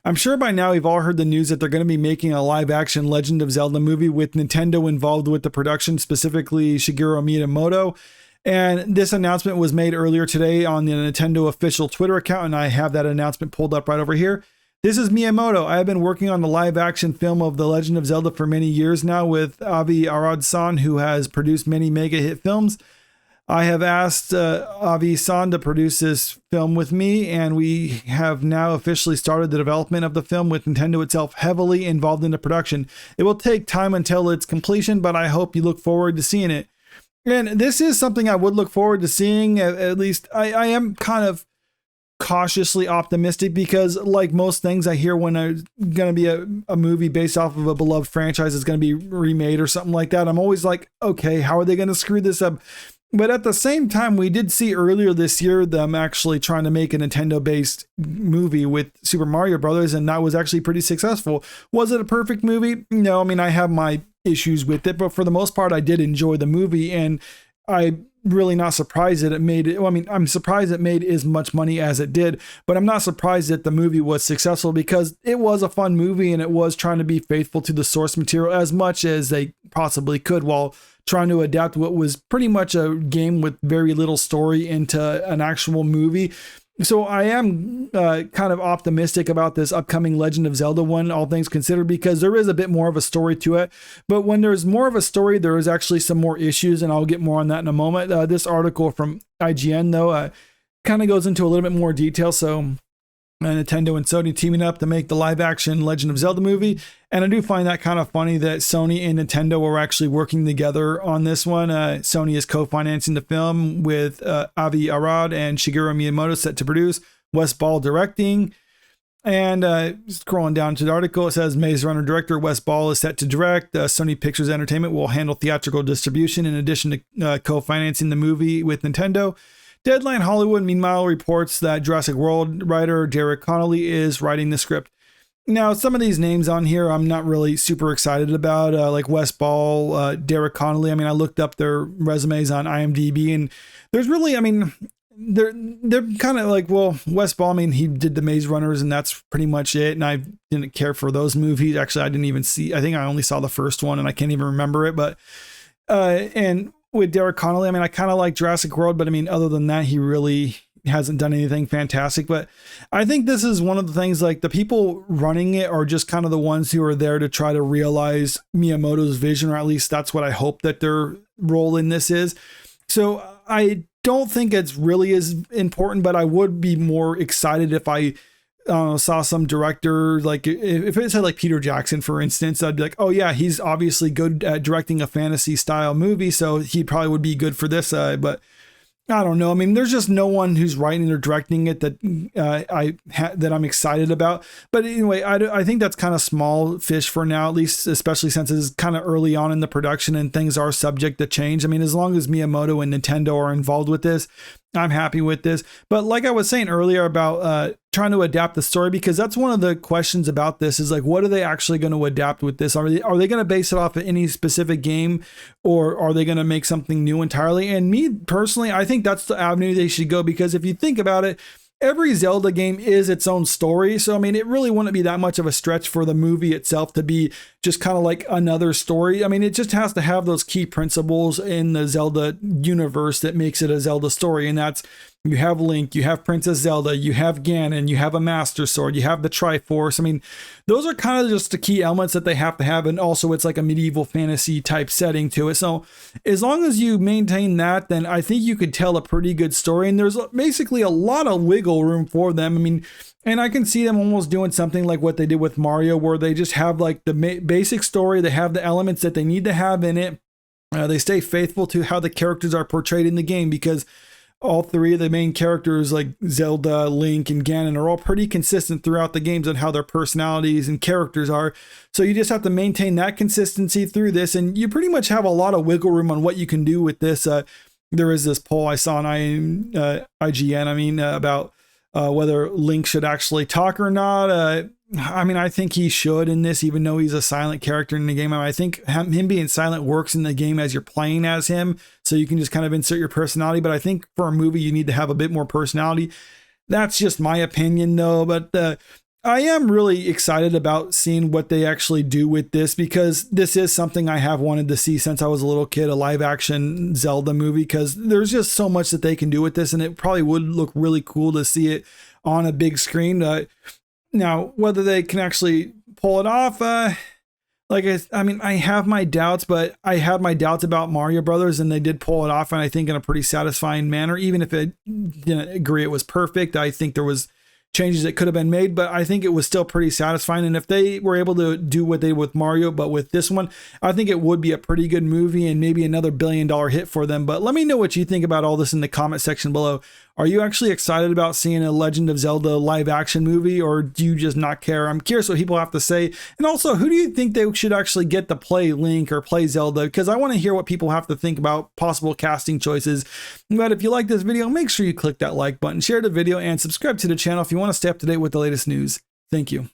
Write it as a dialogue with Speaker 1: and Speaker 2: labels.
Speaker 1: I'm sure by now we've all heard the news that they're going to be making a live action Legend of Zelda movie with Nintendo involved with the production, specifically Shigeru Miyamoto. And this announcement was made earlier today on the Nintendo official Twitter account, and I have that announcement pulled up right over here. This is Miyamoto. I have been working on the live action film of The Legend of Zelda for many years now with Avi Arad-san, who has produced many mega hit films. I have asked Avi-san to produce this film with me, and we have now officially started the development of the film with Nintendo itself heavily involved in the production. It will take time until its completion, but I hope you look forward to seeing it. And this is something I would look forward to seeing. At least I am kind of cautiously optimistic because, like most things I hear when there's going to be a movie based off of a beloved franchise is going to be remade or something like that, I'm always like, okay, how are they going to screw this up? But at the same time, we did see earlier this year them actually trying to make a Nintendo-based movie with Super Mario Brothers, and that was actually pretty successful. Was it a perfect movie? No, I mean, I have my issues with it, but for the most part, I did enjoy the movie, and I'm really not surprised that it made it. Well, I mean, I'm surprised it made as much money as it did, but I'm not surprised that the movie was successful because it was a fun movie and it was trying to be faithful to the source material as much as they possibly could while trying to adapt what was pretty much a game with very little story into an actual movie. So I am kind of optimistic about this upcoming Legend of Zelda one, all things considered, because there is a bit more of a story to it. But when there's more of a story, there is actually some more issues, and I'll get more on that in a moment. This article from IGN, though, kind of goes into a little bit more detail. So Nintendo and Sony teaming up to make the live action Legend of Zelda movie. And I do find that kind of funny that Sony and Nintendo are actually working together on this one. Sony is co-financing the film with Avi Arad and Shigeru Miyamoto set to produce, Wes Ball directing. And scrolling down to the article, it says Maze Runner director Wes Ball is set to direct. Sony Pictures Entertainment will handle theatrical distribution in addition to co-financing the movie with Nintendo. Deadline Hollywood, meanwhile, reports that Jurassic World writer Derek Connolly is writing the script. Now, some of these names on here I'm not really super excited about, like Wes Ball, Derek Connolly. I mean, I looked up their resumes on IMDb, and there's really, I mean, they're kind of like, well, Wes Ball, I mean, he did the Maze Runners, and that's pretty much it. And I didn't care for those movies. Actually, I didn't even see, I think I only saw the first one, and I can't even remember it. But, and with Derek Connolly, I mean, I kind of like Jurassic World, but I mean, other than that, he really hasn't done anything fantastic. But I think this is one of the things, like the people running it are just kind of the ones who are there to try to realize Miyamoto's vision, or at least that's what I hope that their role in this is. So I don't think it's really as important, but I would be more excited if I saw some director, like if it said like Peter Jackson, for instance, I'd be like, oh yeah, he's obviously good at directing a fantasy style movie, so he probably would be good for this. But I don't know. I mean, there's just no one who's writing or directing it that that I'm excited about. But anyway, I think that's kind of small fish for now, at least, especially since it's kind of early on in the production and things are subject to change. I mean, as long as Miyamoto and Nintendo are involved with this, I'm happy with this. But like I was saying earlier about trying to adapt the story, because that's one of the questions about this is like, what are they actually going to adapt with this? Are they going to base it off of any specific game, or are they going to make something new entirely? And me personally, I think that's the avenue they should go, because if you think about it, every Zelda game is its own story. So, I mean, it really wouldn't be that much of a stretch for the movie itself to be just kind of like another story. I mean, it just has to have those key principles in the Zelda universe that makes it a Zelda story. And that's, you have Link, you have Princess Zelda, you have Ganon, you have a Master Sword, you have the Triforce. I mean, those are kind of just the key elements that they have to have. And also it's like a medieval fantasy type setting to it. So as long as you maintain that, then I think you could tell a pretty good story. And there's basically a lot of wiggle room for them. I mean, and I can see them almost doing something like what they did with Mario, where they just have like the basic story. They have the elements that they need to have in it. They stay faithful to how the characters are portrayed in the game, because all three of the main characters, like Zelda, Link, and Ganon, are all pretty consistent throughout the games on how their personalities and characters are. So you just have to maintain that consistency through this, and you pretty much have a lot of wiggle room on what you can do with this. There is this poll I saw on IGN, about whether Link should actually talk or not. I mean, I think he should in this, even though he's a silent character in the game. I think him being silent works in the game as you're playing as him, so you can just kind of insert your personality. But I think for a movie, you need to have a bit more personality. That's just my opinion, though. But I am really excited about seeing what they actually do with this, because this is something I have wanted to see since I was a little kid, a live action Zelda movie, because there's just so much that they can do with this, and it probably would look really cool to see it on a big screen. Now, whether they can actually pull it off, I mean, I have my doubts, but I had my doubts about Mario Brothers, and they did pull it off, and I think in a pretty satisfying manner. Even if it didn't agree it was perfect, I think there was changes that could have been made, but I think it was still pretty satisfying. And if they were able to do what they did with Mario, but with this one, I think it would be a pretty good movie and maybe another billion-dollar hit for them. But let me know what you think about all this in the comment section below. Are you actually excited about seeing a Legend of Zelda live action movie, or do you just not care? I'm curious what people have to say. And also, who do you think they should actually get to play Link or play Zelda? Because I want to hear what people have to think about possible casting choices. But if you like this video, make sure you click that like button, share the video, and subscribe to the channel if you want to stay up to date with the latest news. Thank you.